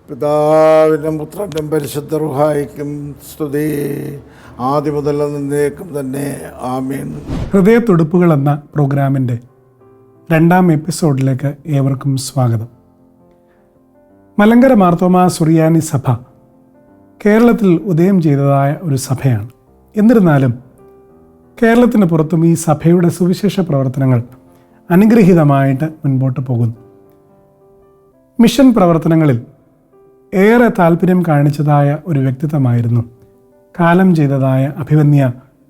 പിതാവിനും പുത്രനും പരിശുദ്ധ റൂഹായിക്കും സ്തുതി, ആദ്യം മുതൽ എന്നേക്കും തന്നെ ആമീൻ. ഹൃദയത്തുടുപ്പുകൾ എന്ന പ്രോഗ്രാമിൻ്റെ 2ാം എപ്പിസോഡിലേക്ക് ഏവർക്കും സ്വാഗതം. മലങ്കര മാർത്തോമാ സുറിയാനി സഭ കേരളത്തിൽ ഉദയം ചെയ്തതായ ഒരു സഭയാണ്. എന്നിരുന്നാലും കേരളത്തിന് പുറത്തും ഈ സഭയുടെ സുവിശേഷ പ്രവർത്തനങ്ങൾ അനുഗ്രഹീതമായിട്ട് മുൻപോട്ട് പോകുന്നു. മിഷൻ പ്രവർത്തനങ്ങളിൽ ഏറെ താല്പര്യം കാണിച്ചതായ ഒരു വ്യക്തിത്വമായിരുന്നു കാലം ചെയ്തതായ അഭിവന്യ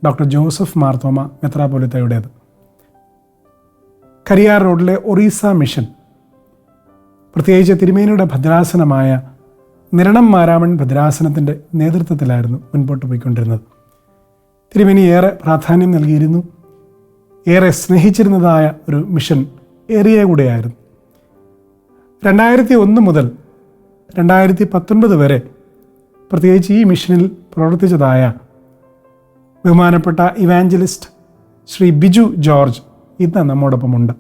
ഡോക്ടർ ജോസഫ് മാർത്തോമ മെത്രാപ്പൊലീത്തയുടേത്. കരിയാർ റോഡിലെ ഒറീസ മിഷൻ, പ്രത്യേകിച്ച് തിരുമേനിയുടെ ഭദ്രാസനമായ നിരണം മാരാമൺ ഭദ്രാസനത്തിൻ്റെ നേതൃത്വത്തിലായിരുന്നു മുൻപോട്ട് പോയിക്കൊണ്ടിരുന്നത്. തിരുമേനി ഏറെ പ്രാധാന്യം നൽകിയിരുന്നു, ഏറെ സ്നേഹിച്ചിരുന്നതായ ഒരു മിഷൻ ഏരിയ കൂടെയായിരുന്നു. 2001 മുതൽ 2019 വരെ പ്രത്യേകിച്ച് ഈ മിഷനിൽ പ്രവർത്തിച്ചതായ ബഹുമാനപ്പെട്ട ഇവാഞ്ചലിസ്റ്റ് ശ്രീ ബിജു ജോർജ് ഇന്ന് നമ്മോടൊപ്പമുണ്ട്.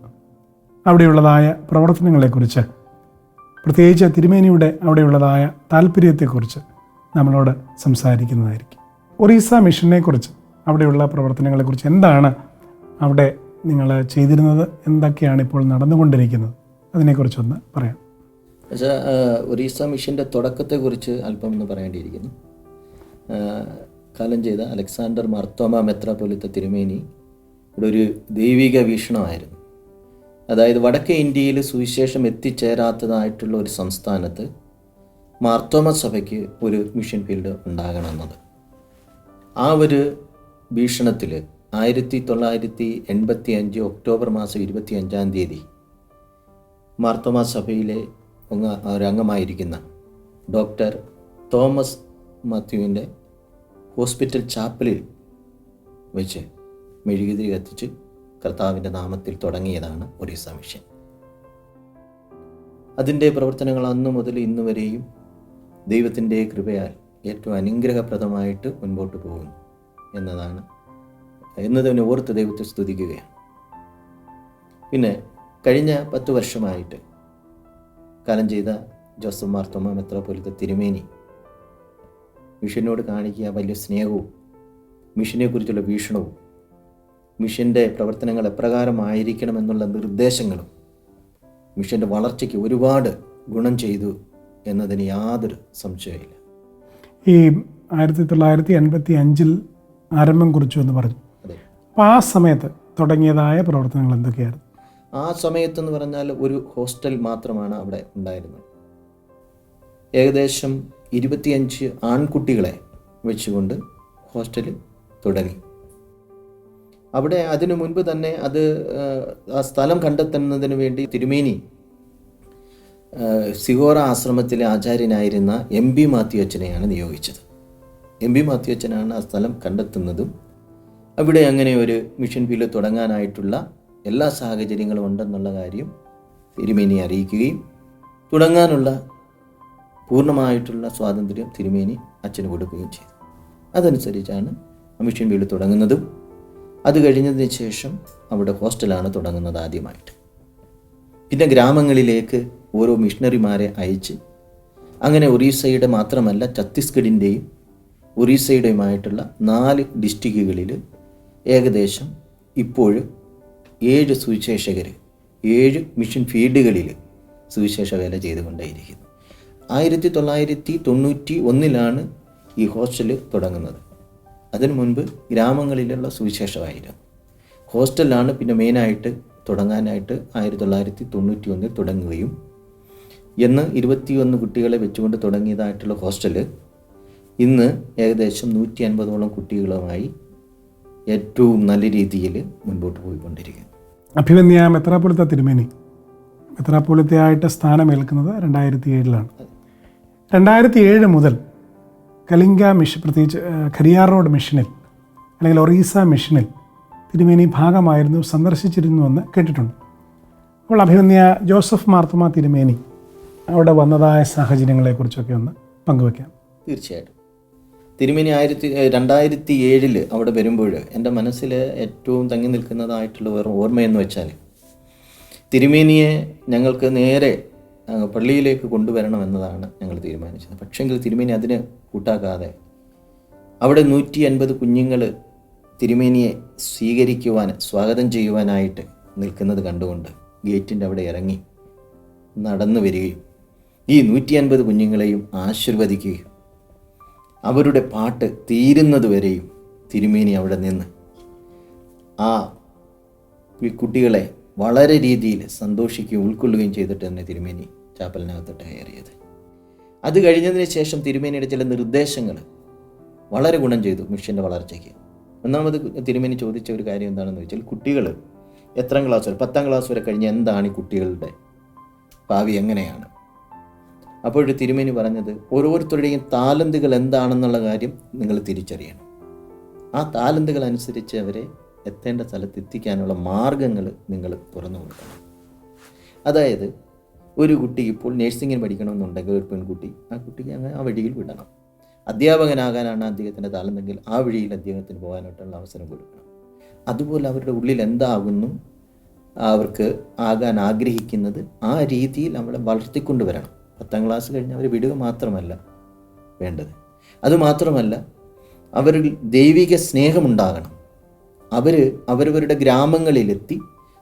അവിടെയുള്ളതായ പ്രവർത്തനങ്ങളെക്കുറിച്ച്, പ്രത്യേകിച്ച് തിരുമേനിയുടെ അവിടെയുള്ളതായ താല്പര്യത്തെക്കുറിച്ച് നമ്മളോട് സംസാരിക്കുന്നതായിരിക്കും. ഒറീസ മിഷനെക്കുറിച്ച്, അവിടെയുള്ള പ്രവർത്തനങ്ങളെക്കുറിച്ച്, എന്താണ് അവിടെ നിങ്ങൾ ചെയ്തിരുന്നത്, എന്തൊക്കെയാണ് ഇപ്പോൾ നടന്നുകൊണ്ടിരിക്കുന്നത്, അതിനെക്കുറിച്ചൊന്ന് പറയാം. ഒറീസ മിഷൻ്റെ തുടക്കത്തെക്കുറിച്ച് അല്പം ഒന്ന് പറയേണ്ടിയിരിക്കുന്നു. കാലം ചെയ്ത അലക്സാണ്ടർ മാർത്തോമ മെത്രാപ്പൊലീത്ത തിരുമേനി ഇവിടെ ഒരു ദൈവിക വീക്ഷണമായിരുന്നു. അതായത് വടക്കേ ഇന്ത്യയിൽ സുവിശേഷം എത്തിച്ചേരാത്തതായിട്ടുള്ള ഒരു സംസ്ഥാനത്ത് മാർത്തോമ സഭയ്ക്ക് ഒരു മിഷൻ ഫീൽഡ് ഉണ്ടാകണമെന്നത്. ആ ഒരു വീക്ഷണത്തിൽ 1985 ഒക്ടോബർ മാസം 25-ാം തീയതി മാർത്തോമ സഭയിലെ ഒരംഗമായിരിക്കുന്ന ഡോക്ടർ തോമസ് മാത്യുവിൻ്റെ ഹോസ്പിറ്റൽ ചാപ്പലിൽ വെച്ച് മെഴുകുതിരി കത്തിച്ച് കർത്താവിൻ്റെ നാമത്തിൽ തുടങ്ങിയതാണ് ഒറീസ മിഷൻ. അതിൻ്റെ പ്രവർത്തനങ്ങൾ അന്നു മുതൽ ഇന്ന് വരെയും ദൈവത്തിൻ്റെ കൃപയാൽ ഏറ്റവും അനുഗ്രഹപ്രദമായിട്ട് മുൻപോട്ട് പോകുന്നു എന്നതിനെ ഓർത്ത് ദൈവത്തെ സ്തുതിക്കുകയാണ്. പിന്നെ കഴിഞ്ഞ 10 വർഷമായിട്ട് കാലം ചെയ്ത ജോസഫ് മാർത്തോമ മെത്രാപ്പൊലീത്ത തിരുമേനി മിഷനോട് കാണിക്കുക വലിയ സ്നേഹവും മിഷനെക്കുറിച്ചുള്ള വീക്ഷണവും മിഷൻ്റെ പ്രവർത്തനങ്ങൾ എപ്രകാരമായിരിക്കണമെന്നുള്ള നിർദ്ദേശങ്ങളും മിഷൻ്റെ വളർച്ചയ്ക്ക് ഒരുപാട് ഗുണം ചെയ്തു എന്നതിന് യാതൊരു സംശയമില്ല. ഈ 1985 ആരംഭം കുറിച്ചു എന്ന് പറഞ്ഞു. അപ്പോൾ ആ സമയത്ത് തുടങ്ങിയതായ പ്രവർത്തനങ്ങൾ എന്തൊക്കെയായിരുന്നു? ആ സമയത്തെന്ന് പറഞ്ഞാൽ ഒരു ഹോസ്റ്റൽ മാത്രമാണ് അവിടെ ഉണ്ടായിരുന്നത്. ഏകദേശം 25 ആൺകുട്ടികളെ വെച്ചുകൊണ്ട് ഹോസ്റ്റൽ തുടങ്ങി. അവിടെ അതിനു മുൻപ് തന്നെ ആ സ്ഥലം കണ്ടെത്തുന്നതിന് വേണ്ടി തിരുമേനി സിഗോറ ആശ്രമത്തിലെ ആചാര്യനായിരുന്ന MB മാത്യു അച്ഛനെയാണ് നിയോഗിച്ചത്. MB മാത്യു അച്ഛനാണ് ആ സ്ഥലം കണ്ടെത്തുന്നതും അവിടെ അങ്ങനെ ഒരു മിഷൻ ഫീൽഡ് തുടങ്ങാനായിട്ടുള്ള എല്ലാ സാഹചര്യങ്ങളും ഉണ്ടെന്നുള്ള കാര്യം തിരുമേനി അറിയിക്കുകയും തുടങ്ങാനുള്ള പൂർണ്ണമായിട്ടുള്ള സ്വാതന്ത്ര്യം തിരുമേനി അച്ഛന് കൊടുക്കുകയും ചെയ്തു. അതനുസരിച്ചാണ് മിഷൻ ഫീൽഡ് തുടങ്ങുന്നതും. അത് കഴിഞ്ഞതിന് ശേഷം അവിടെ ഹോസ്റ്റലാണ് തുടങ്ങുന്നത് ആദ്യമായിട്ട്. പിന്നെ ഗ്രാമങ്ങളിലേക്ക് ഓരോ മിഷണറിമാരെ അയച്ച് അങ്ങനെ ഒറീസയുടെ മാത്രമല്ല ഛത്തീസ്ഗഡിൻ്റെയും ഒറീസയുടെയുമായിട്ടുള്ള 4 ഡിസ്ട്രിക്റ്റുകളിൽ ഏകദേശം ഇപ്പോൾ 7 സുവിശേഷകർ 7 മിഷൻ ഫീൽഡുകളിൽ സുവിശേഷ വേല ചെയ്തുകൊണ്ടേയിരിക്കുന്നു. 1991 ഈ ഹോസ്റ്റൽ തുടങ്ങുന്നത്. അതിനു മുൻപ് ഗ്രാമങ്ങളിലുള്ള സുവിശേഷമായിരുന്നു. ഹോസ്റ്റലാണ് പിന്നെ മെയിനായിട്ട് തുടങ്ങാനായിട്ട് 1991 തുടങ്ങുകയും 21 കുട്ടികളെ വെച്ചുകൊണ്ട് തുടങ്ങിയതായിട്ടുള്ള ഹോസ്റ്റൽ ഇന്ന് ഏകദേശം 150ഓളം കുട്ടികളുമായി ഏറ്റവും നല്ല രീതിയിൽ മുൻപോട്ട് പോയിക്കൊണ്ടിരിക്കുന്നു. അഭിവന്യ മെത്രാപ്പൊലീത്ത തിരുമേനി മെത്രാപ്പൊലീത്തയായിട്ട് സ്ഥാനമേൽക്കുന്നത് 2007 2007 മുതൽ കലിംഗ മിഷൻ, പ്രത്യേകിച്ച് കരിയാർ റോഡ് മിഷനിൽ അല്ലെങ്കിൽ ഒറീസ മിഷനിൽ തിരുമേനി ഭാഗമായിരുന്നു, സന്ദർശിച്ചിരുന്നുവെന്ന് കേട്ടിട്ടുണ്ട്. അപ്പോൾ അഭിവന്യ ജോസഫ് മാർത്തോമ തിരുമേനി അവിടെ വന്നതായ സാഹചര്യങ്ങളെക്കുറിച്ചൊക്കെ ഒന്ന് പങ്കുവയ്ക്കാം. തീർച്ചയായിട്ടും. തിരുമേനി 2007 അവിടെ വരുമ്പോൾ എൻ്റെ മനസ്സിൽ ഏറ്റവും തങ്ങി നിൽക്കുന്നതായിട്ടുള്ള ഓർമ്മയെന്ന് വെച്ചാൽ തിരുമേനിയെ ഞങ്ങൾക്ക് നേരെ പള്ളിയിലേക്ക് കൊണ്ടുവരണമെന്നതാണ് ഞങ്ങൾ തീരുമാനിച്ചത്. പക്ഷെങ്കിൽ തിരുമേനി അതിന് കൂട്ടാക്കാതെ അവിടെ 150 കുഞ്ഞുങ്ങൾ തിരുമേനിയെ സ്വാഗതം ചെയ്യുവാനായിട്ട് നിൽക്കുന്നത് കണ്ടുകൊണ്ട് ഗേറ്റിൻ്റെ അവിടെ ഇറങ്ങി നടന്നു വരികയും ഈ 150 കുഞ്ഞുങ്ങളെയും ആശീർവദിക്കുകയും അവരുടെ പാട്ട് തീരുന്നതുവരെയും തിരുമേനി അവിടെ നിന്ന് ആ കുട്ടികളെ വളരെ രീതിയിൽ സന്തോഷിക്കുകയും ഉൾക്കൊള്ളുകയും ചെയ്തിട്ട് തന്നെ തിരുമേനി ചാപ്പലിനകത്തോട്ട് കയറിയത്. അത് കഴിഞ്ഞതിന് ശേഷം തിരുമേനിയുടെ ചില നിർദ്ദേശങ്ങൾ വളരെ ഗുണം ചെയ്തു മിഷൻ്റെ വളർച്ചയ്ക്ക്. ഒന്നാമത് തിരുമേനി ചോദിച്ച ഒരു കാര്യം എന്താണെന്ന് വെച്ചാൽ, കുട്ടികൾ എത്രാം ക്ലാസ് വരെ, 10ാം ക്ലാസ് വരെ കഴിഞ്ഞ് എന്താണ് ഈ കുട്ടികളുടെ ഭാവി എങ്ങനെയാണ്? അപ്പോൾ തിരുമേനി പറഞ്ഞത്, ഓരോരുത്തരുടെയും താലന്തുകൾ എന്താണെന്നുള്ള കാര്യം നിങ്ങൾ തിരിച്ചറിയണം. ആ താലന്തുകൾ അനുസരിച്ച് അവരെ എത്തേണ്ട സ്ഥലത്ത് എത്തിക്കാനുള്ള മാർഗങ്ങൾ നിങ്ങൾ തുറന്നു കൊടുക്കണം. അതായത് ഒരു കുട്ടി ഇപ്പോൾ നേഴ്സിങ്ങിന് പഠിക്കണമെന്നുണ്ടെങ്കിൽ ഒരു പെൺകുട്ടി, ആ കുട്ടിക്ക് അങ്ങനെ ആ വഴിയിൽ വിടണം. അധ്യാപകനാകാനാണ് അദ്ദേഹത്തിൻ്റെ താലന്തെങ്കിൽ ആ വഴിയിൽ അദ്ദേഹത്തിന് പോകാനായിട്ടുള്ള അവസരം കൊടുക്കണം. അതുപോലെ അവരുടെ ഉള്ളിൽ എന്താകുന്നു, അവർക്ക് ആകാൻ ആഗ്രഹിക്കുന്നത്, ആ രീതിയിൽ അവളെ വളർത്തിക്കൊണ്ടുവരണം. 10ാം ക്ലാസ് കഴിഞ്ഞ് അവർ വിടുക മാത്രമല്ല വേണ്ടത്. അതുമാത്രമല്ല, അവരിൽ ദൈവിക സ്നേഹമുണ്ടാകണം. അവരവരുടെ ഗ്രാമങ്ങളിലെത്തി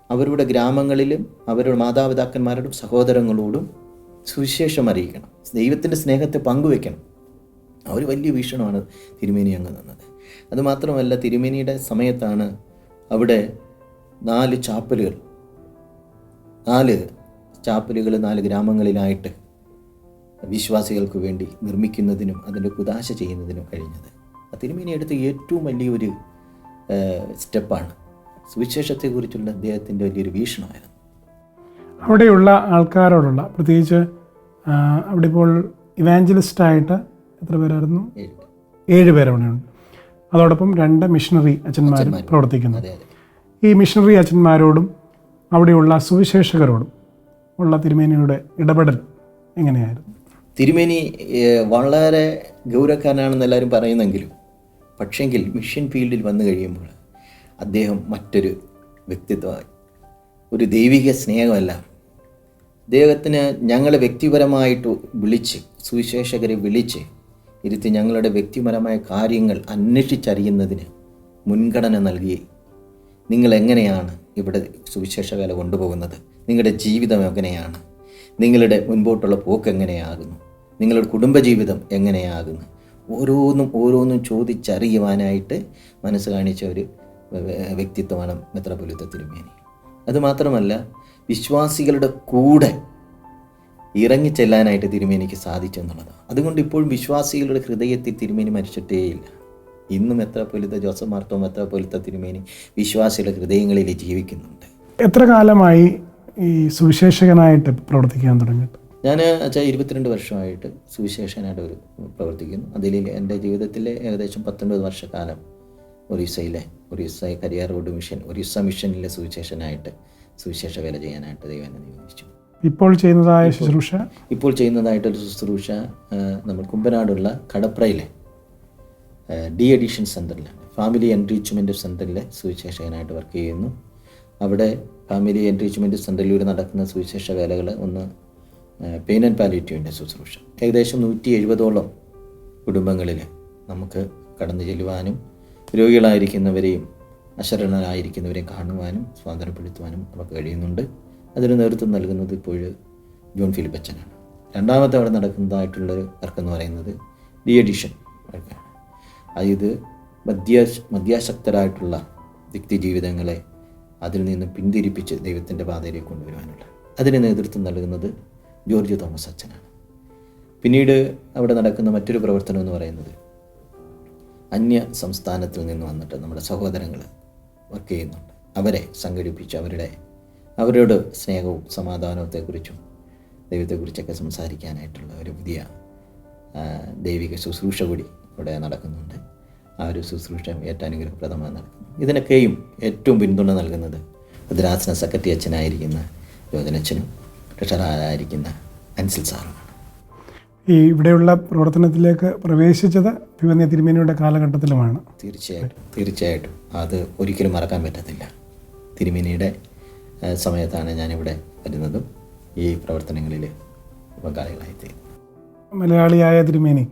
അവരുടെ ഗ്രാമങ്ങളിലും അവരുടെ മാതാപിതാക്കന്മാരോടും സഹോദരങ്ങളോടും സുവിശേഷം അറിയിക്കണം. ദൈവത്തിൻ്റെ സ്നേഹത്തെ പങ്കുവെക്കണം. ആ ഒരു വലിയ വീക്ഷണമാണ് തിരുമേനി അങ്ങ് തന്നത്. അതുമാത്രമല്ല, തിരുമേനിയുടെ സമയത്താണ് അവിടെ 4 ചാപ്പലുകൾ 4 ഗ്രാമങ്ങളിലായിട്ട് വിശ്വാസികൾക്ക് വേണ്ടി നിർമ്മിക്കുന്നതിനും അതിൻ്റെ കുദാശ ചെയ്യുന്നതിനും കഴിഞ്ഞത്. തിരുമേനി എടുത്ത ഏറ്റവും വലിയൊരു സ്റ്റെപ്പാണ്. സുവിശേഷത്തെക്കുറിച്ചുള്ള അദ്ദേഹത്തിൻ്റെ വലിയൊരു വീക്ഷണമായിരുന്നു. അവിടെയുള്ള ആൾക്കാരോടുള്ള, പ്രത്യേകിച്ച് അവിടെ ഇപ്പോൾ ഇവാഞ്ചലിസ്റ്റായിട്ട് എത്ര പേരായിരുന്നു? 7 പേരവിടെയുണ്ട്. അതോടൊപ്പം 2 മിഷണറി അച്ഛന്മാരും പ്രവർത്തിക്കുന്നത്. ഈ മിഷണറി അച്ഛന്മാരോടും അവിടെയുള്ള സുവിശേഷകരോടും ഉള്ള തിരുമേനിയുടെ ഇടപെടൽ എങ്ങനെയായിരുന്നു? തിരുമേനി വളരെ ഗൗരവക്കാരനാണെന്ന് എല്ലാവരും പറയുന്നെങ്കിലും, പക്ഷെങ്കിൽ മിഷൻ ഫീൽഡിൽ വന്നു കഴിയുമ്പോൾ അദ്ദേഹം മറ്റൊരു വ്യക്തിത്വമായി. ഒരു ദൈവിക സ്നേഹമല്ല, അദ്ദേഹത്തിന് ഞങ്ങളെ വ്യക്തിപരമായിട്ട് വിളിച്ച്, സുവിശേഷകരെ വിളിച്ച് ഇരുത്തി ഞങ്ങളുടെ വ്യക്തിപരമായ കാര്യങ്ങൾ അന്വേഷിച്ചറിയുന്നതിന് മുൻഗണന നൽകി. നിങ്ങൾ എങ്ങനെയാണ് ഇവിടെ സുവിശേഷ വേല കൊണ്ടുപോകുന്നത്? നിങ്ങളുടെ ജീവിതം എങ്ങനെയാണ്? നിങ്ങളുടെ മുൻപോട്ടുള്ള പോക്ക് എങ്ങനെയാകുന്നു? നിങ്ങളുടെ കുടുംബജീവിതം എങ്ങനെയാകുന്നു? ഓരോന്നും ചോദിച്ചറിയുവാനായിട്ട് മനസ്സ് കാണിച്ച ഒരു വ്യക്തിത്വമാണ് മെത്രാപ്പൊലീത്ത തിരുമേനി. അതുമാത്രമല്ല, വിശ്വാസികളുടെ കൂടെ ഇറങ്ങിച്ചെല്ലാനായിട്ട് തിരുമേനിക്ക് സാധിച്ചു എന്നുള്ളതാണ്. അതുകൊണ്ട് ഇപ്പോഴും വിശ്വാസികളുടെ ഹൃദയത്തിൽ തിരുമേനി മരിച്ചിട്ടേയില്ല. ഇന്നും മെത്രാപ്പൊലീത്ത ജോസഫ് മാർത്തോമ മെത്രാപ്പൊലീത്ത തിരുമേനി വിശ്വാസികളുടെ ഹൃദയങ്ങളിൽ ജീവിക്കുന്നുണ്ട്. എത്ര കാലമായി ഈ സുവിശേഷകനായിട്ട് പ്രവർത്തിക്കാൻ തുടങ്ങിയിട്ട്? ഞാൻ 22 വർഷമായിട്ട് സുവിശേഷനായിട്ട് പ്രവർത്തിക്കുന്നു. അതിൽ എൻ്റെ ജീവിതത്തിലെ ഏകദേശം 19 വർഷക്കാലം ഒറീസ കരിയാർ റോഡ് മിഷൻ, ഒറീസ മിഷനിലെ സുവിശേഷനായിട്ട് സുവിശേഷ വേല ചെയ്യാനായിട്ട് ദൈവം എന്നെ നിയോഗിച്ചു. ഇപ്പോൾ ചെയ്യുന്നതായിട്ടൊരു ശുശ്രൂഷ നമ്മൾ കുമ്പനാടുള്ള കടപ്രയിലെ ഡി അഡിഷൻ സെൻ്ററിലാണ്, ഫാമിലി എൻറിച്ച്മെൻറ്റ് സെൻ്ററിലെ സുവിശേഷകനായിട്ട് വർക്ക് ചെയ്യുന്നു. അവിടെ ഫാമിലി എൻറിച്ച്മെൻറ്റ് സെൻ്ററിലൂടെ നടക്കുന്ന സുവിശേഷ വേലകൾ, ഒന്ന് പെയിൻ ആൻഡ് പാലിയേറ്റീവിൻ്റെ ശുശ്രൂഷ, ഏകദേശം 170ഓളം കുടുംബങ്ങളിൽ നമുക്ക് കടന്നു ചെല്ലുവാനും രോഗികളായിരിക്കുന്നവരെയും അശരണരായിരിക്കുന്നവരെയും കാണുവാനും സ്വാതന്ത്ര്യപ്പെടുത്തുവാനും നമുക്ക് കഴിയുന്നുണ്ട്. അതിന് നേതൃത്വം നൽകുന്നത് ഇപ്പോൾ ജോൺ ഫിലിപ്പ് അച്ഛനാണ്. രണ്ടാമത്തെ അവിടെ നടക്കുന്നതായിട്ടുള്ളൊരു വർക്കെന്ന് പറയുന്നത് ഡി അഡിഷൻ വർക്കാണ്. ഇത് മദ്യാസക്തരായിട്ടുള്ള വ്യക്തി ജീവിതങ്ങളെ അതിൽ നിന്ന് പിന്തിരിപ്പിച്ച് ദൈവത്തിൻ്റെ പാതയിലേക്ക് കൊണ്ടുവരുവാനുള്ള അതിന് നേതൃത്വം നൽകുന്നത് ജോർജ് തോമസ് അച്ഛനാണ്. പിന്നീട് അവിടെ നടക്കുന്ന മറ്റൊരു പ്രവർത്തനം എന്ന് പറയുന്നത്, അന്യ സംസ്ഥാനത്തിൽ നിന്ന് വന്നിട്ട് നമ്മുടെ സഹോദരങ്ങൾ വർക്ക് ചെയ്യുന്നുണ്ട്. അവരെ സംഘടിപ്പിച്ച് അവരോട് സ്നേഹവും സമാധാനത്തെക്കുറിച്ചും ദൈവത്തെക്കുറിച്ചൊക്കെ സംസാരിക്കാനായിട്ടുള്ള ഒരു പുതിയ ദൈവിക ശുശ്രൂഷ കൂടി ഇവിടെ നടക്കുന്നുണ്ട്. ആ ഒരു ശുശ്രൂഷ ഏറ്റനുഗ്രഹപ്രദമായി നടക്കുന്നു. ഇതിനൊക്കെയും ഏറ്റവും പിന്തുണ നൽകുന്നത് ഭദ്രാസന സെക്രട്ടറി അച്ഛനായിരിക്കുന്ന യോജനച്ഛനും ട്രഷറായിരിക്കുന്ന അൻസിൽ സാറുമാണ്. ഈ ഇവിടെയുള്ള പ്രവർത്തനത്തിലേക്ക് പ്രവേശിച്ചത് തിരുവന്യ തിരുമേനിയുടെ കാലഘട്ടത്തിലുമാണ്. തീർച്ചയായിട്ടും അത് ഒരിക്കലും മറക്കാൻ പറ്റത്തില്ല. തിരുമേനിയുടെ സമയത്താണ് ഞാനിവിടെ വരുന്നതും ഈ പ്രവർത്തനങ്ങളിൽ പങ്കാളികളായിത്തീരും. മലയാളിയായ തിരുമേനി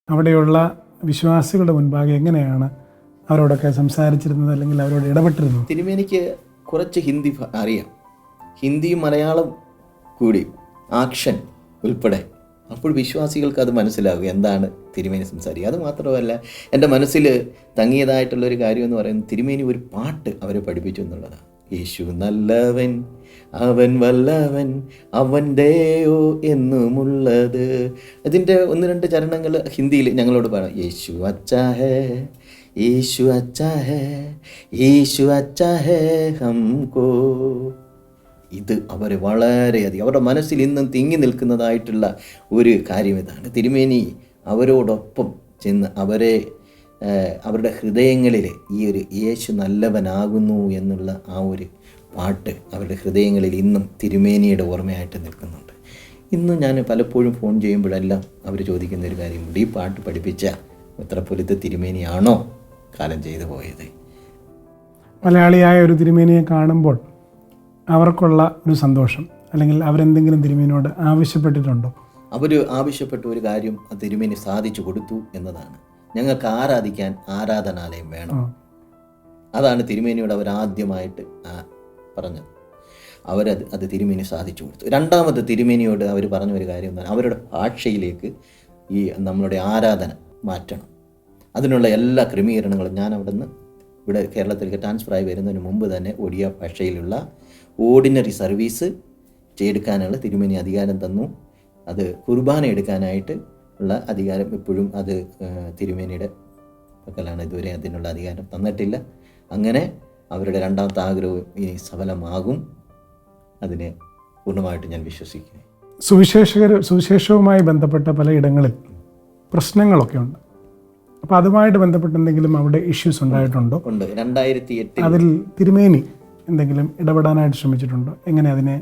അവിടെയുള്ള വിശ്വാസികളുടെ മുൻപാകെ എങ്ങനെയാണ് അവരോടൊക്കെ സംസാരിച്ചിരുന്നത്, അല്ലെങ്കിൽ അവരോട് ഇടപെട്ടിരുന്നത്? തിരുമേനിക്ക് കുറച്ച് ഹിന്ദി അറിയാം, ഹിന്ദിയും മലയാളം കൂടി ആക്ഷൻ ഉൾപ്പെടെ. അപ്പോൾ വിശ്വാസികൾക്ക് അത് മനസ്സിലാകും എന്താണ് തിരുമേനി സംസാരിക്കുക. അത് മാത്രമല്ല, എൻ്റെ മനസ്സിൽ തങ്ങിയതായിട്ടുള്ളൊരു കാര്യം എന്ന് പറയുന്നത് തിരുമേനി ഒരു പാട്ട് അവരെ പഠിപ്പിച്ചു എന്നുള്ളതാണ്. യേശു നല്ലവൻ, അവൻ വല്ലവൻ, അവൻ്റെയോ എന്നുമുള്ളത്. അതിൻ്റെ 1-2 ചരണങ്ങൾ ഹിന്ദിയിൽ ഞങ്ങളോട് പറയാം. യേശു അച്ചാ ഹേ, യേശു അച്ചാ ഹേ, യേശു അച്ചാ ഹേ ഹംകോ. ഇത് അവരെ വളരെയധികം അവരുടെ മനസ്സിൽ ഇന്നും തിങ്ങി നിൽക്കുന്നതായിട്ടുള്ള ഒരു കാര്യം ഇതാണ്. തിരുമേനി അവരോടൊപ്പം ചെന്ന് അവരുടെ ഹൃദയങ്ങളിൽ ഈ ഒരു യേശു നല്ലവനാകുന്നു എന്നുള്ള ആ ഒരു പാട്ട് അവരുടെ ഹൃദയങ്ങളിൽ ഇന്നും തിരുമേനിയുടെ ഓർമ്മയായിട്ട് നിൽക്കുന്നുണ്ട്. ഇന്നും ഞാൻ പലപ്പോഴും ഫോൺ ചെയ്യുമ്പോഴെല്ലാം അവർ ചോദിക്കുന്ന ഒരു കാര്യമുണ്ട്, ഈ പാട്ട് പഠിപ്പിച്ച മെത്രാപ്പൊലീത്ത തിരുമേനിയാണോ കാലം ചെയ്തു പോയത്? മലയാളിയായ ഒരു തിരുമേനിയെ കാണുമ്പോൾ അവർക്കുള്ള ഒരു സന്തോഷം, അല്ലെങ്കിൽ അവരെന്തെങ്കിലും തിരുമേനിയോട് ആവശ്യപ്പെട്ടിട്ടുണ്ടോ? അവർ ആവശ്യപ്പെട്ട ഒരു കാര്യം ആ തിരുമേനി സാധിച്ചു കൊടുത്തു എന്നതാണ്. ഞങ്ങൾക്ക് ആരാധിക്കാൻ ആരാധനാലയം വേണം. അതാണ് തിരുമേനിയോട് അവരാദ്യമായിട്ട് പറഞ്ഞത്. അത് തിരുമേനി സാധിച്ചു കൊടുത്തു. രണ്ടാമത് തിരുമേനിയോട് അവർ പറഞ്ഞ ഒരു കാര്യം എന്താണ്, അവരുടെ ഭാഷയിലേക്ക് ഈ നമ്മളുടെ ആരാധന മാറ്റണം. അതിനുള്ള എല്ലാ ക്രമീകരണങ്ങളും ഞാൻ അവിടുന്ന് ഇവിടെ കേരളത്തിലേക്ക് ട്രാൻസ്ഫറായി വരുന്നതിന് മുമ്പ് തന്നെ ഒഡിയ ഭാഷയിലുള്ള ഓർഡിനറി സർവീസ് ചെയ്തെടുക്കാനുള്ള തിരുമേനി അധികാരം തന്നു. അത് കുർബാന എടുക്കാനായിട്ട് ഉള്ള അധികാരം ഇപ്പോഴും അത് തിരുമേനിയുടെ പക്കലാണ്. ഇതുവരെ അതിനുള്ള അധികാരം തന്നിട്ടില്ല. അങ്ങനെ അവരുടെ രണ്ടാമത്തെ ആഗ്രഹവും ഇനി സഫലമാകും. അതിനെ പൂർണ്ണമായിട്ട് ഞാൻ വിശ്വസിക്കുന്നു. സുവിശേഷവുമായി ബന്ധപ്പെട്ട പലയിടങ്ങളിൽ പ്രശ്നങ്ങളൊക്കെ ഉണ്ട്. അപ്പോൾ അതുമായിട്ട് ബന്ധപ്പെട്ട് എന്തെങ്കിലും അവിടെ ഇഷ്യൂസ് ഉണ്ടായിട്ടുണ്ടോ? ഉണ്ട്. 2008 അതിൽ തിരുമേനി എന്തെങ്കിലും ഇടപെടാനായിട്ട് ശ്രമിച്ചിട്ടുണ്ടോ? എങ്ങനെ അതിനെ?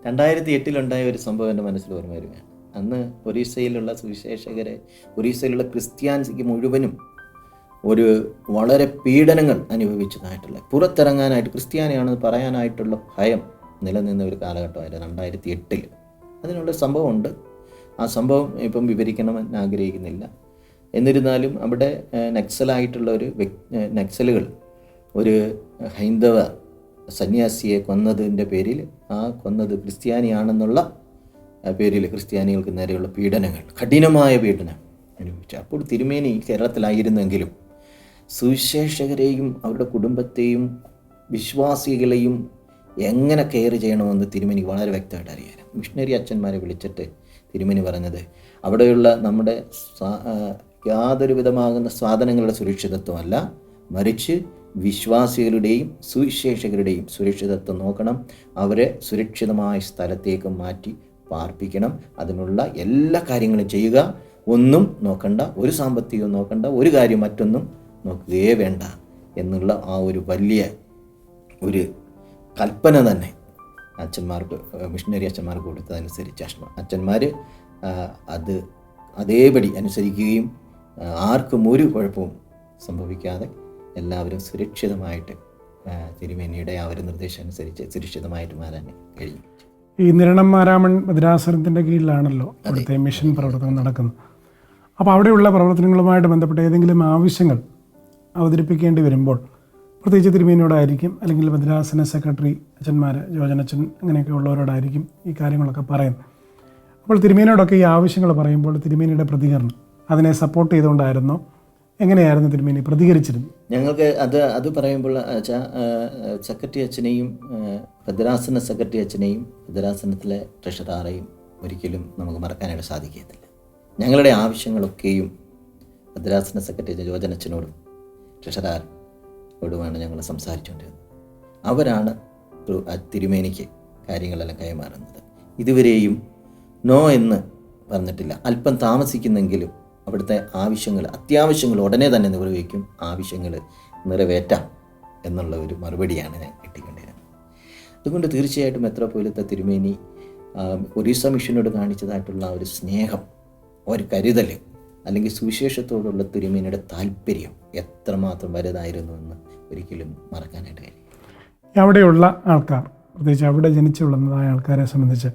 2008 ഒരു സംഭവം എൻ്റെ മനസ്സിൽ ഓർമ്മ വരികയാണ്. അന്ന് ഒറീസയിലുള്ള സുവിശേഷകരെ, ഒറീസയിലുള്ള ക്രിസ്ത്യാനിക്ക് മുഴുവനും ഒരു വളരെ പീഡനങ്ങൾ അനുഭവിച്ചതായിട്ടുള്ള, പുറത്തിറങ്ങാനായിട്ട് ക്രിസ്ത്യാനിയാണെന്ന് പറയാനായിട്ടുള്ള ഭയം നിലനിന്ന ഒരു കാലഘട്ടമായിരുന്നു 2008. അതിനുള്ള സംഭവമുണ്ട്. ആ സംഭവം ഇപ്പം വിവരിക്കണമെന്ന് ആഗ്രഹിക്കുന്നില്ല. എന്നിരുന്നാലും അവിടെ നക്സലായിട്ടുള്ള നക്സലുകൾ ഒരു ഹൈന്ദവ സന്യാസിയെ കൊന്നതിൻ്റെ പേരിൽ, കൊന്നത് ക്രിസ്ത്യാനിയാണെന്നുള്ള പേരിൽ ക്രിസ്ത്യാനികൾക്ക് നേരെയുള്ള പീഡനങ്ങൾ, കഠിനമായ പീഡനം അനുഭവിച്ചു. അപ്പോൾ തിരുമേനി കേരളത്തിലായിരുന്നെങ്കിലും സുവിശേഷകരെയും അവരുടെ കുടുംബത്തെയും വിശ്വാസികളെയും എങ്ങനെ കെയർ ചെയ്യണമെന്ന് തിരുമേനി വളരെ വ്യക്തമായിട്ട് അറിയാം. മിഷണറി അച്ഛന്മാരെ വിളിച്ചിട്ട് തിരുമേനി പറഞ്ഞത്, അവിടെയുള്ള നമ്മുടെ യാതൊരു വിധമാകുന്ന സാധനങ്ങളുടെ സുരക്ഷിതത്വമല്ല, മറിച്ച് വിശ്വാസികളുടെയും സുവിശേഷകരുടെയും സുരക്ഷിതത്വം നോക്കണം. അവരെ സുരക്ഷിതമായ സ്ഥലത്തേക്ക് മാറ്റി പാർപ്പിക്കണം. അതിനുള്ള എല്ലാ കാര്യങ്ങളും ചെയ്യുക. ഒന്നും നോക്കണ്ട, ഒരു സാമ്പത്തികവും നോക്കണ്ട, ഒരു കാര്യം മറ്റൊന്നും നോക്കുകയേ വേണ്ട എന്നുള്ള ആ ഒരു വലിയ ഒരു കൽപ്പന തന്നെ അച്ഛന്മാർക്ക്, മിഷണറി അച്ഛന്മാർക്ക് കൊടുത്തതനുസരിച്ച് അച്ഛന്മാർ അത് അതേപടി അനുസരിക്കുകയും ആർക്കും ഒരു കുഴപ്പവും സംഭവിക്കാതെ എല്ലാവരും സുരക്ഷിതമായിട്ട് തിരുമേനിയുടെ ആ ഒരു നിർദ്ദേശം അനുസരിച്ച് സുരക്ഷിതമായിട്ട് മാറാൻ കഴിയും. ഈ നിരണം മാരാമൺ ഭദ്രാസനത്തിൻ്റെ കീഴിലാണല്ലോ അവിടുത്തെ മിഷൻ പ്രവർത്തനം നടക്കുന്നത്. അപ്പോൾ അവിടെയുള്ള പ്രവർത്തനങ്ങളുമായിട്ട് ബന്ധപ്പെട്ട ഏതെങ്കിലും ആവശ്യങ്ങൾ അവതരിപ്പിക്കേണ്ടി വരുമ്പോൾ പ്രത്യേകിച്ച് തിരുമേനിയോടായിരിക്കും, അല്ലെങ്കിൽ ഭദ്രാസന സെക്രട്ടറി അച്ഛന്മാർ, ജോജനച്ഛൻ, അങ്ങനെയൊക്കെ ഉള്ളവരോടായിരിക്കും ഈ കാര്യങ്ങളൊക്കെ പറയുന്നത്. അപ്പോൾ തിരുമേനിയോടൊക്കെ ഈ ആവശ്യങ്ങൾ പറയുമ്പോൾ തിരുമേനിയുടെ പ്രതികരണം അതിനെ സപ്പോർട്ട് ചെയ്തുകൊണ്ടായിരുന്നോ? എങ്ങനെയായിരുന്നു തിരുമേനി പ്രതികരിച്ചിരുന്നു? ഞങ്ങൾക്ക് അത് പറയുമ്പോൾ സെക്രട്ടറി അച്ഛനെയും ഭദ്രാസന സെക്രട്ടറി അച്ഛനെയും ഭദ്രാസനത്തിലെ ട്രഷറാറേയും ഒരിക്കലും നമുക്ക് മറക്കാനായിട്ട് സാധിക്കത്തില്ല. ഞങ്ങളുടെ ആവശ്യങ്ങളൊക്കെയും ഭദ്രാസന സെക്രട്ടറി ജോജനച്ഛനോടും ട്രഷറാറോടുമാണ് ഞങ്ങൾ സംസാരിച്ചുകൊണ്ടിരുന്നത്. അവരാണ് തിരുമേനിക്ക് കാര്യങ്ങളെല്ലാം കൈമാറുന്നത്. ഇതുവരെയും നോ എന്ന് പറഞ്ഞിട്ടില്ല. അല്പം താമസിക്കുന്നെങ്കിലും അവിടുത്തെ ആവശ്യങ്ങൾ, അത്യാവശ്യങ്ങൾ ഉടനെ തന്നെ നിർവഹിക്കും. ആവശ്യങ്ങൾ നിറവേറ്റാം എന്നുള്ള ഒരു മറുപടിയാണ് ഞാൻ കിട്ടിക്കൊണ്ടിരുന്നത്. അതുകൊണ്ട് തീർച്ചയായിട്ടും മെത്രാപ്പൊലീത്ത തിരുമേനി ഒറീസ മിഷനോട് കാണിച്ചതായിട്ടുള്ള ഒരു സ്നേഹം, ഒരു കരുതൽ, അല്ലെങ്കിൽ സുവിശേഷത്തോടുള്ള തിരുമേനിയുടെ താല്പര്യം എത്രമാത്രം വലുതായിരുന്നു എന്ന് ഒരിക്കലും മറക്കാനായിട്ട് കഴിയും. അവിടെയുള്ള ആൾക്കാർ, പ്രത്യേകിച്ച് അവിടെ ജനിച്ചു വളർന്നതായ ആൾക്കാരെ സംബന്ധിച്ച്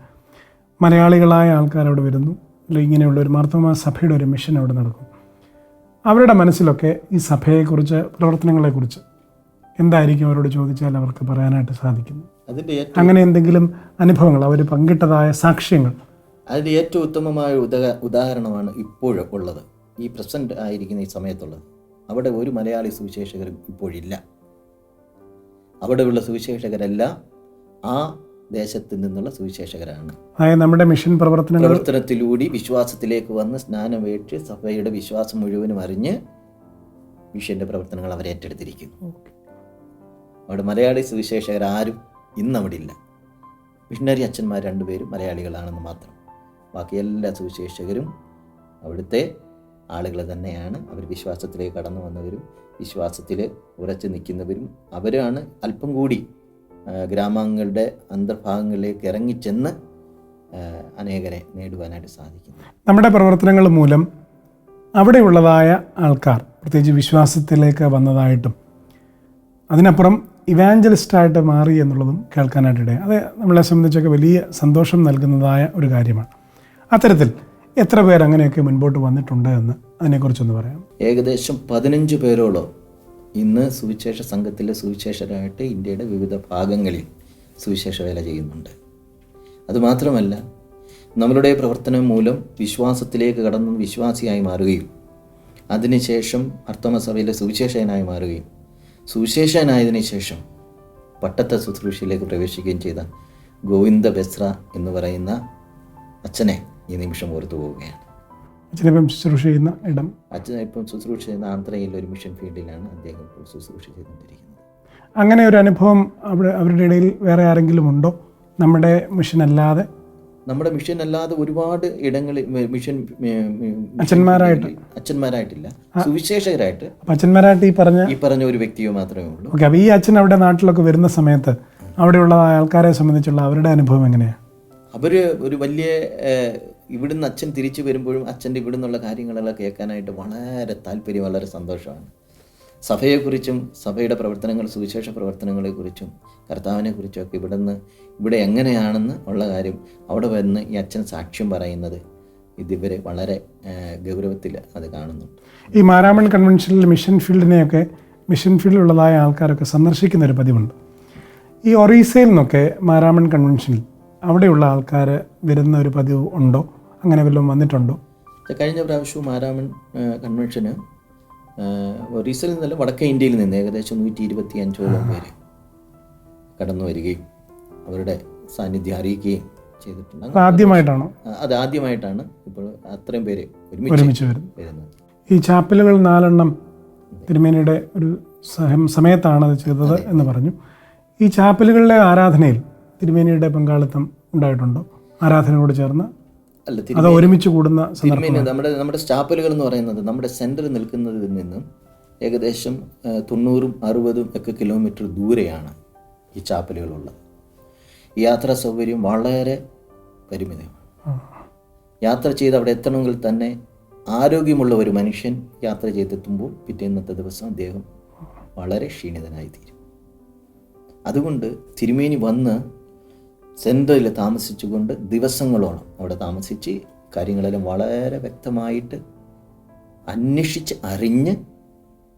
മലയാളികളായ ആൾക്കാർ അവിടെ വരുന്നു, അല്ലെങ്കിൽ ഇങ്ങനെയുള്ള ഒരു മാർത്തോമാ സഭയുടെ ഒരു മിഷൻ അവിടെ നടക്കും. അവരുടെ മനസ്സിലൊക്കെ ഈ സഭയെക്കുറിച്ച്, പ്രവർത്തനങ്ങളെക്കുറിച്ച് എന്തായിരിക്കും അവരോട് ചോദിച്ചാൽ അവർക്ക് പറയാനായിട്ട് സാധിക്കുന്നു? അതിൻ്റെ അങ്ങനെ എന്തെങ്കിലും അനുഭവങ്ങൾ, അവർ പങ്കിട്ടതായ സാക്ഷ്യങ്ങൾ? അതിൻ്റെ ഏറ്റവും ഉത്തമമായ ഉദാഹരണമാണ് ഇപ്പോഴും ഉള്ളത്, ഈ പ്രസൻറ്റ് ആയിരിക്കുന്ന ഈ സമയത്തുള്ളത്. അവിടെ ഒരു മലയാളി സുവിശേഷകരും ഇപ്പോഴില്ല. അവിടെയുള്ള സുവിശേഷകരെല്ലാം ആ ദേശത്ത് നിന്നുള്ള സുവിശേഷകരാണ്. അതായത് നമ്മുടെ മിഷൻ പ്രവർത്തനത്തിലൂടെ വിശ്വാസത്തിലേക്ക് വന്ന് സ്നാനം വേറ്റ് സഭയുടെ വിശ്വാസം മുഴുവനും അറിഞ്ഞ് മിഷൻ്റെ പ്രവർത്തനങ്ങൾ അവർ ഏറ്റെടുത്തിരിക്കുന്നു. അവിടെ മലയാളി സുവിശേഷകരാരും ഇന്നവിടെ ഇല്ല. മിഷണറി അച്ഛന്മാർ 2 പേരും മലയാളികളാണെന്ന് മാത്രം. ബാക്കി എല്ലാ സുവിശേഷകരും അവിടുത്തെ ആളുകൾ തന്നെയാണ്. അവർ വിശ്വാസത്തിലേക്ക് കടന്നു വന്നവരും വിശ്വാസത്തിൽ ഉറച്ചു നിൽക്കുന്നവരും അവരാണ്. അല്പം കൂടി ഗ്രാമങ്ങളുടെ അന്തർഭാഗങ്ങളിലേക്ക് ഇറങ്ങിച്ചെന്ന് അനേകരെ നേടുവാനായിട്ട് സാധിക്കുന്നു. നമ്മുടെ പ്രവർത്തനങ്ങൾ മൂലം അവിടെയുള്ളതായ ആൾക്കാർ പ്രത്യേകിച്ച് വിശ്വാസത്തിലേക്ക് വന്നതായിട്ടും അതിനപ്പുറം ഇവാഞ്ചലിസ്റ്റായിട്ട് മാറി എന്നുള്ളതും കേൾക്കാനായിട്ടിടയാണ്. അത് നമ്മളെ സംബന്ധിച്ചൊക്കെ വലിയ സന്തോഷം നൽകുന്നതായ ഒരു കാര്യമാണ്. അത്തരത്തിൽ എത്ര പേർ അങ്ങനെയൊക്കെ മുൻപോട്ട് വന്നിട്ടുണ്ട് എന്ന് അതിനെക്കുറിച്ചൊന്ന് പറയാം. ഏകദേശം 15 പേരോളം ഇന്ന് സുവിശേഷ സംഘത്തിലെ സുവിശേഷരായിട്ട് ഇന്ത്യയുടെ വിവിധ ഭാഗങ്ങളിൽ സുവിശേഷ വേല ചെയ്യുന്നുണ്ട്. അതുമാത്രമല്ല, നമ്മളുടെ പ്രവർത്തനം മൂലം വിശ്വാസത്തിലേക്ക് കടന്ന് വിശ്വാസിയായി മാറുകയും അതിനുശേഷം മാർത്തോമാ സഭയിലെ സുവിശേഷകനായി മാറുകയും സുവിശേഷകനായതിനു ശേഷം പട്ടത്ത ശുശ്രൂഷയിലേക്ക് പ്രവേശിക്കുകയും ചെയ്ത ഗോവിന്ദ ബെസ്ര എന്ന് പറയുന്ന അച്ഛനെ ഈ നിമിഷം ഓർത്തു പോവുകയാണ്. അച്ഛനിപ്പം ശുശ്രൂഷ ചെയ്യുന്ന ഇടം, അച്ഛനിപ്പം ശുശ്രൂഷ ചെയ്യുന്ന ആന്ധ്രയിലെ ഒരു മിഷൻ ഫീൽഡിലാണ് അദ്ദേഹം ഇപ്പോൾ ശുശ്രൂഷ ചെയ്തുകൊണ്ടിരിക്കുന്നത്. അങ്ങനെ ഒരു അനുഭവം അവരുടെ ഇടയിൽ വേറെ ആരെങ്കിലും ഉണ്ടോ? നമ്മുടെ മിഷൻ അല്ലാതെ ഒരുപാട് ഇടങ്ങളിൽ മിഷൻ അച്ഛന്മാരായിട്ടില്ല, സുവിശേഷകരായിട്ട് അച്ഛന്മാരായിട്ട് ഈ പറഞ്ഞ ഒരു വ്യക്തിയോ മാത്രമേ ഉള്ളൂ. ഓക്കെ. അപ്പോൾ ഈ അച്ഛൻ അവിടെ നാട്ടിലൊക്കെ വരുന്ന സമയത്ത് അവിടെയുള്ള ആൾക്കാരെ സംബന്ധിച്ചുള്ള അവരുടെ അനുഭവം എങ്ങനെയാണ്? അവർ ഒരു വലിയ ഇവിടുന്ന് അച്ഛൻ തിരിച്ചു വരുമ്പോഴും അച്ഛൻ്റെ ഇവിടുന്നുള്ള കാര്യങ്ങളെല്ലാം കേൾക്കാനായിട്ട് വളരെ താല്പര്യം, വളരെ സന്തോഷമാണ്. സഭയെക്കുറിച്ചും സഭയുടെ പ്രവർത്തനങ്ങൾ, സുവിശേഷ പ്രവർത്തനങ്ങളെക്കുറിച്ചും കർത്താവിനെക്കുറിച്ചും ഒക്കെ ഇവിടെ എങ്ങനെയാണെന്ന് ഉള്ള കാര്യം അവിടെ വന്ന് ഈ അച്ഛൻ സാക്ഷ്യം പറയുന്നത് ഇതിവരെ വളരെ ഗൗരവത്തിൽ അത് കാണുന്നുണ്ട്. ഈ മാരാമൺ കൺവെൻഷനിൽ മിഷൻ ഫീൽഡിലുള്ളതായ ആൾക്കാരൊക്കെ സന്ദർശിക്കുന്ന ഒരു പതിവുണ്ട്. ഈ ഒറീസയിൽ നിന്നൊക്കെ മാരാമൺ കൺവെൻഷനിൽ അവിടെയുള്ള ആൾക്കാർ വരുന്ന ഒരു പതിവ് ഉണ്ടോ? അങ്ങനെ വല്ലതും വന്നിട്ടുണ്ടോ? കഴിഞ്ഞ പ്രാവശ്യവും മാരാമൺ കൺവെൻഷന് ഒറീസയിൽ നിന്നല്ല, വടക്കേ ഇന്ത്യയിൽ നിന്ന് ഏകദേശം 125ഓളം പേര് കടന്നു വരികയും അവരുടെ സാന്നിധ്യം അറിയിക്കുകയും ചെയ്തിട്ടുണ്ട്. ആദ്യമായിട്ടാണോ? അത് ആദ്യമായിട്ടാണ് ഇപ്പോൾ അത്രയും പേര് ഒരുമിച്ച് വരുന്നത്. ഈ ചാപ്പലുകൾ 4 തിരുമേനിയുടെ ഒരു സമയത്താണ് അത് ചെയ്തത് എന്ന് പറഞ്ഞു. ഈ ചാപ്പലുകളിലെ ആരാധനയിൽ തിരുമേനിയുടെ പങ്കാളിത്തം ഉണ്ടായിട്ടുണ്ടോ? ആരാധനയോട് ചേർന്ന് അത് ഒരുമിച്ച് കൂടുന്ന നമ്മുടെ ചാപ്പലുകൾ എന്ന് പറയുന്നത് നമ്മുടെ സെൻറ്റർ നിൽക്കുന്നതിൽ നിന്നും ഏകദേശം 90-60 ഒക്കെ കിലോമീറ്റർ ദൂരെയാണ് ഈ ചാപ്പലുകളുള്ളത്. ഈ യാത്രാ സൗകര്യം വളരെ പരിമിതമാണ്. യാത്ര ചെയ്ത് അവിടെ എത്തണമെങ്കിൽ തന്നെ ആരോഗ്യമുള്ള ഒരു മനുഷ്യൻ യാത്ര ചെയ്തെത്തുമ്പോൾ പിറ്റേന്നത്തെ ദിവസം അദ്ദേഹം വളരെ ക്ഷീണിതനായിത്തീരും. അതുകൊണ്ട് തിരുമേനി വന്ന് സെൻറ്ററിൽ താമസിച്ചുകൊണ്ട് ദിവസങ്ങളോളം അവിടെ താമസിച്ച് കാര്യങ്ങളെല്ലാം വളരെ വ്യക്തമായിട്ട് അന്വേഷിച്ച് അറിഞ്ഞ്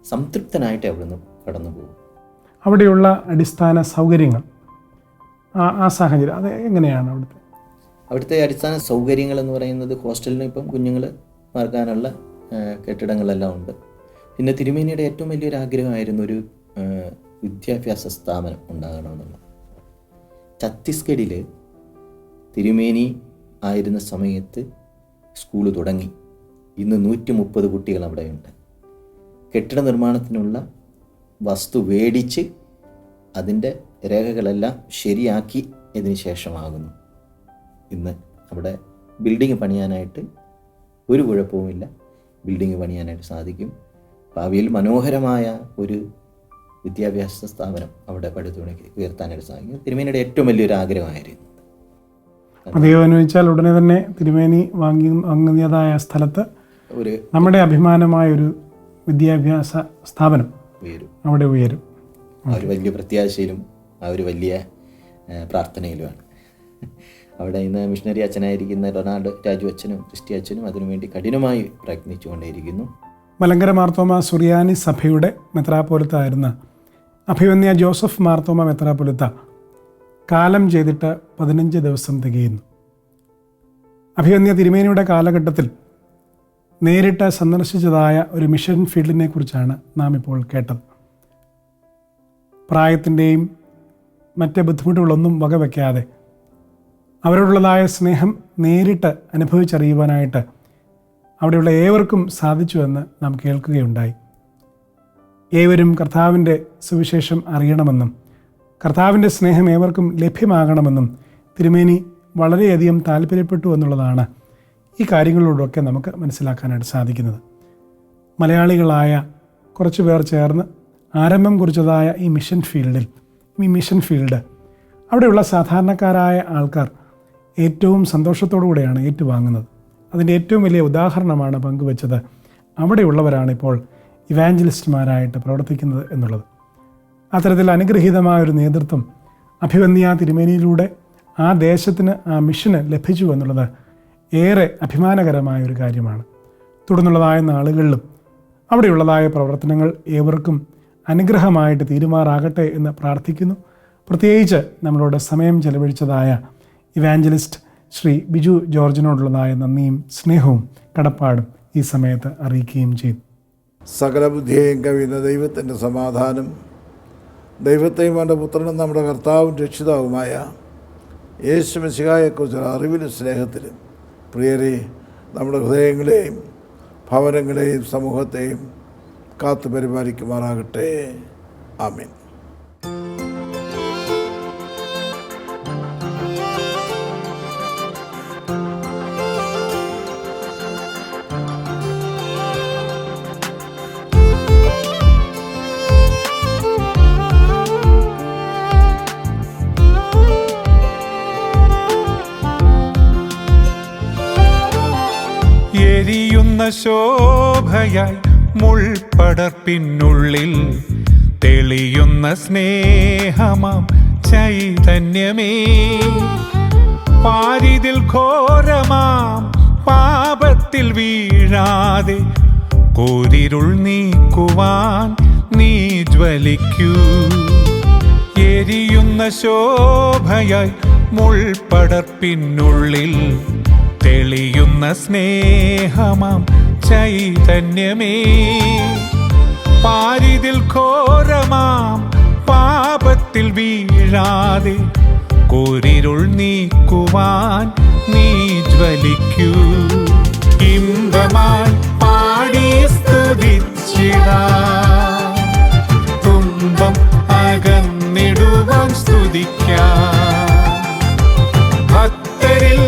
സംതൃപ്തനായിട്ട് അവിടുന്ന് കടന്നു പോകും. അവിടെയുള്ള അടിസ്ഥാന സൗകര്യങ്ങൾ, ആ സാഹചര്യം അത് എങ്ങനെയാണ്? അവിടുത്തെ അടിസ്ഥാന സൗകര്യങ്ങൾ എന്ന് പറയുന്നത് ഹോസ്റ്റലിന് ഇപ്പം കുഞ്ഞുങ്ങൾ മാർക്കാനുള്ള കെട്ടിടങ്ങളെല്ലാം ഉണ്ട്. പിന്നെ തിരുമേനിയുടെ ഏറ്റവും വലിയൊരു ആഗ്രഹമായിരുന്നു ഒരു വിദ്യാഭ്യാസ സ്ഥാപനം ഉണ്ടാകണമെന്നുള്ളത്. ഛത്തീസ്ഗഡിൽ തിരുമേനി ആയിരുന്ന സമയത്ത് സ്കൂൾ തുടങ്ങി. ഇന്ന് 130 കുട്ടികൾ അവിടെയുണ്ട്. കെട്ടിട നിർമ്മാണത്തിനുള്ള വസ്തു മേടിച്ച് അതിൻ്റെ രേഖകളെല്ലാം ശരിയാക്കിയതിന് ശേഷമാകുന്നു ഇന്ന് അവിടെ ബിൽഡിംഗ് പണിയാനായിട്ട് ഒരു കുഴപ്പവുമില്ല. ബിൽഡിംഗ് പണിയാനായിട്ട് സാധിക്കും. ഭാവിയിൽ മനോഹരമായ ഒരു വിദ്യാഭ്യാസ സ്ഥാപനം അവിടെ പടുത്തുണക്കി ഉയർത്താനായിട്ട് സാധിക്കും. തിരുമേനിയുടെ ഏറ്റവും വലിയൊരു ആഗ്രഹമായിരുന്നു. ദൈവം അനുവദിച്ചാൽ ഉടനെ തന്നെ തിരുമേനി വാങ്ങിയതായ സ്ഥലത്ത് ഒരു നമ്മുടെ അഭിമാനമായ ഒരു വിദ്യാഭ്യാസ സ്ഥാപനം അവിടെ ഉയരും. ആ ഒരു വലിയ പ്രത്യാശയിലും ആ ഒരു വലിയ പ്രാർത്ഥനയിലുമാണ്. അവിടെ ഇന്ന് മിഷണറി അച്ഛനായിരിക്കുന്ന റൊണാൾഡ് രാജു അച്ഛനും ക്രിസ്റ്റി അച്ഛനും അതിനുവേണ്ടി കഠിനമായി പ്രയത്നിച്ചുകൊണ്ടേയിരിക്കുന്നു. മലങ്കര മാർത്തോമ സുറിയാനി സഭയുടെ മെത്രാപ്പോലിത്തായിരുന്ന അഭിവന്യ ജോസഫ് മാർത്തോമ മെത്രാപ്പൊലിത്ത കാലം ചെയ്തിട്ട് 15 ദിവസം തികയുന്നു. അഭിവന്യ തിരുമേനിയുടെ കാലഘട്ടത്തിൽ നേരിട്ട് സന്ദർശിച്ചതായ ഒരു മിഷൻ ഫീൽഡിനെ കുറിച്ചാണ് നാം ഇപ്പോൾ കേട്ടത്. പ്രായത്തിൻ്റെയും മറ്റ് ബുദ്ധിമുട്ടുകളൊന്നും വകവയ്ക്കാതെ അവരോടുള്ളതായ സ്നേഹം നേരിട്ട് അനുഭവിച്ചറിയുവാനായിട്ട് അവിടെയുള്ള ഏവർക്കും സാധിച്ചുവെന്ന് നാം കേൾക്കുകയുണ്ടായി. ഏവരും കർത്താവിൻ്റെ സുവിശേഷം അറിയണമെന്നും കർത്താവിൻ്റെ സ്നേഹം ഏവർക്കും ലഭ്യമാകണമെന്നും തിരുമേനി വളരെയധികം താല്പര്യപ്പെട്ടു എന്നുള്ളതാണ് ഈ കാര്യങ്ങളിലൂടെയൊക്കെ നമുക്ക് മനസ്സിലാക്കാനായിട്ട് സാധിക്കുന്നത്. മലയാളികളായ കുറച്ചു പേർ ചേർന്ന് ആരംഭം കുറിച്ചതായ ഈ മിഷൻ ഫീൽഡ് അവിടെയുള്ള സാധാരണക്കാരായ ആൾക്കാർ ഏറ്റവും സന്തോഷത്തോടു കൂടെയാണ് ഏറ്റുവാങ്ങുന്നത്. അതിൻ്റെ ഏറ്റവും വലിയ ഉദാഹരണമാണ് പങ്കുവച്ചത്. അവിടെയുള്ളവരാണ് ഇപ്പോൾ ഇവാഞ്ചലിസ്റ്റുമാരായിട്ട് പ്രവർത്തിക്കുന്നത് എന്നുള്ളത്. അത്തരത്തിൽ അനുഗ്രഹീതമായൊരു നേതൃത്വം അഭിവന്യ തിരുമേനിയിലൂടെ ആ ദേശത്തിന്, ആ മിഷന് ലഭിച്ചു എന്നുള്ളത് ഏറെ അഭിമാനകരമായൊരു കാര്യമാണ്. തുടർന്നുള്ളതായ നാളുകളിലും അവിടെയുള്ളതായ പ്രവർത്തനങ്ങൾ ഏവർക്കും അനുഗ്രഹമായിട്ട് തീരുമാറാകട്ടെ എന്ന് പ്രാർത്ഥിക്കുന്നു. പ്രത്യേകിച്ച് നമ്മളോട് സമയം ചെലവഴിച്ചതായ ഇവാഞ്ചലിസ്റ്റ് ശ്രീ ബിജു ജോർജിനോടുള്ളതായ നന്ദിയും സ്നേഹവും കടപ്പാടും ഈ സമയത്ത് അറിയിക്കുകയും ചെയ്തു. സകല ബുദ്ധിയെയും കവിയുന്ന ദൈവത്തിൻ്റെ സമാധാനം, ദൈവത്തെയും അവൻ്റെ പുത്രനും നമ്മുടെ കർത്താവും രക്ഷിതാവുമായ യേശു മിശിഹായെക്കുറിച്ചുള്ള അറിവിലും സ്നേഹത്തിലും പ്രിയരെ നമ്മുടെ ഹൃദയങ്ങളെയും ഭവനങ്ങളെയും സമൂഹത്തെയും കാത്തു പരിപാലിക്കുമാറാകട്ടെ. ആമേൻ. എരിയുന്ന ശോഭയായി മുൾപടർപ്പിനുള്ളിൽ തെളിയുന്ന സ്നേഹമാം ചൈതന്യമേ, പാരിതിൽ ഘോരമാം പാപത്തിൽ വീഴാതെ കൂരിരുൾ നീക്കുവാൻ നീ ജ്വലിക്കൂ. എരിയുന്ന ശോഭയായി മുൾപടർപ്പിനുള്ളിൽ തെളിയുന്ന സ്നേഹമാം ചൈതന്യമേ, പാരിതിൽ ഘോരമാം പാപത്തിൽ വീഴാതെ കൂരിരുൾ നീക്കുവാൻ നീ ജ്വലിക്കൂ. ഇമ്പമായി പാടി സ്തുതിച്ചിടാം, തുമ്പം അകന്നിടുവാൻ സ്തുതിക്കാം. ഭക്തരിൽ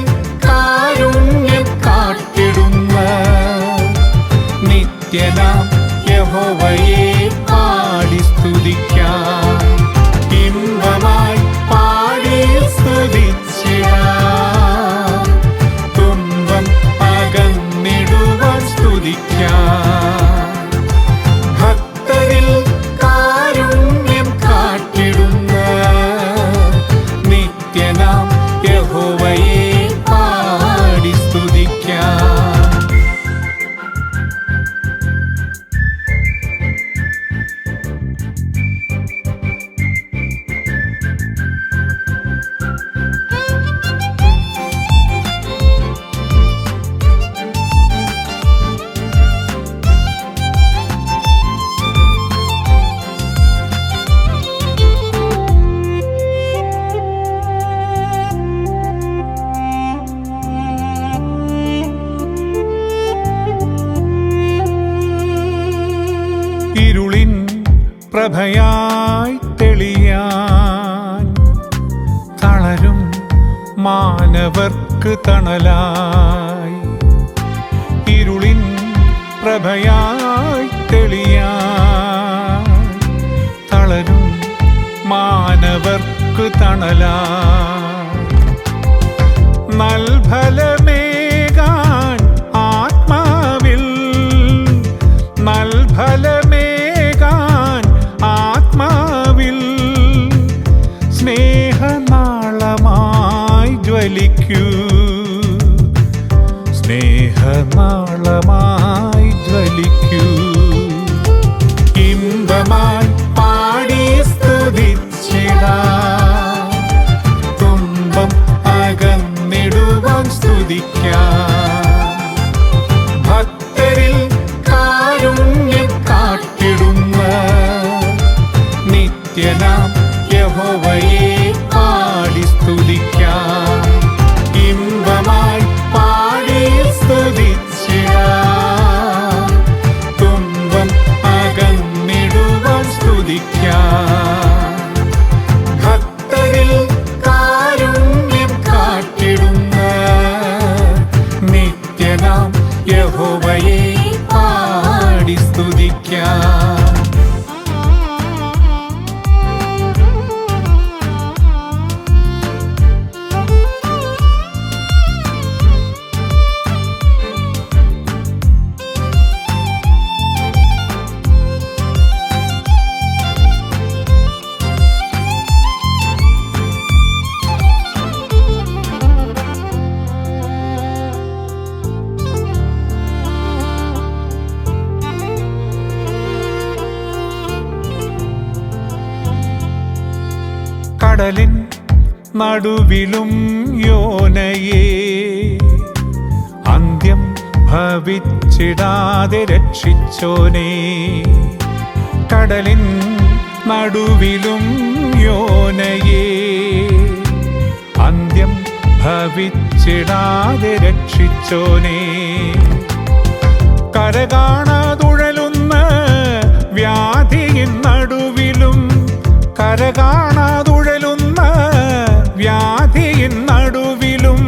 കാരുണ്യം കാട്ടിടുന്ന നിത്യനാം യഹോവയെ പാടി സ്തുതിക്കാം. ഇമ്പമായി പാടി സ്തുതിച്ചിടാം, തുമ്പം അകന്നിടുവാൻ സ്തുതിക്കാം. ഭക്തരിൽ കാരുണ്യം കാട്ടിടുന്ന നിത്യനാം യഹോവയെ പാടി സ്തുതിക്കാം. ഇരുളിൻ പ്രഭയായി തെളിയാൻ തളരും മാനവർക്ക് തണലായി. ഇരുളിൻ പ്രഭയായി തെളിയാൻ തളരും മാനവർക്ക് തണലായി. നൽഫലമേകാൻ ആത്മാവിൽ, നൽഫലമേകാൻ ആത്മാവിൽ സ്നേഹനാളമായി ജ്വലിക്കൂ, സ്നേഹനാളമായി ജ്വലിക്കൂ. ഇമ്പമായി പാടി സ്തുതിച്ചിടാം, തുമ്പം അകന്നിടുവാൻ സ്തുതിക്കാം. ഭക്തരിൽ കാരുണ്യം കാട്ടിടുന്ന നിത്യനാം യഹോവയെ പാടി സ്തുതിക്കാം. ഇമ്പമായി പാടി സ്തുതിച്ചിടാം, തുമ്പം അകന്നിടുവാൻ സ്തുതിക്കാം. ഭക്തരിൽ കാരുണ്യം കാട്ടിടുന്ന നിത്യനാം യഹോവയെ പാടി സ്തുതിക്കാം. കടലിൻ നടുവിലും യോനയെ അന്ത്യം ഭവിച്ചിടാതെ രക്ഷിച്ചോനേ. കടലിൻ നടുവിലും യോനയെ അന്ത്യം ഭവിച്ചിടാതെ രക്ഷിച്ചോനേ. കരകാണാതുഴലുന്ന വ്യാധിയിൻ നടുവിലും, കരകാണാതുഴലുന്ന വ്യാധിയിൻ നടുവിലും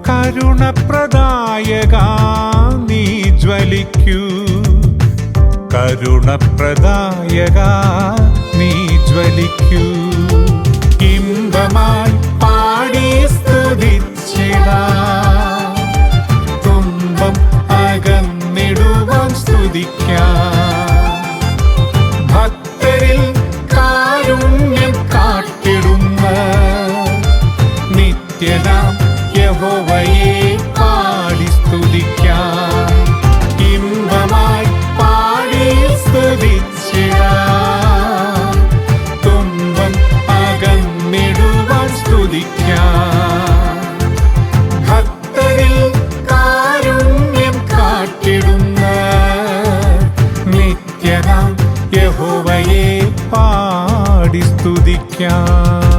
കരുണപ്രദായക നീ ജ്വലിക്കൂ, കരുണപ്രദായക നീ ജ്വലിക്കൂ. ഇമ്പമായി പാടി സ്തുതിച്ചിടാം, തുമ്പം അകന്നിടുവാൻ സ്തുതിക്കാം. ഭക്തരിൽ കാരുണ്യം കാട്ടിടുന്ന നിത്യനാം യഹോവയെ പാടി സ്തുതിക്കാം. ഇമ്പമായി പാടി സ്തുതിച്ചിടാം, തുമ്പം അകന്നിടുവാൻ സ്തുതിക്കാം. ഭക്തരിൽ കാരുണ്യം കാട്ടിടുന്ന നിത്യനാം യഹോവയെ പാടി സ്തുതിക്കാം.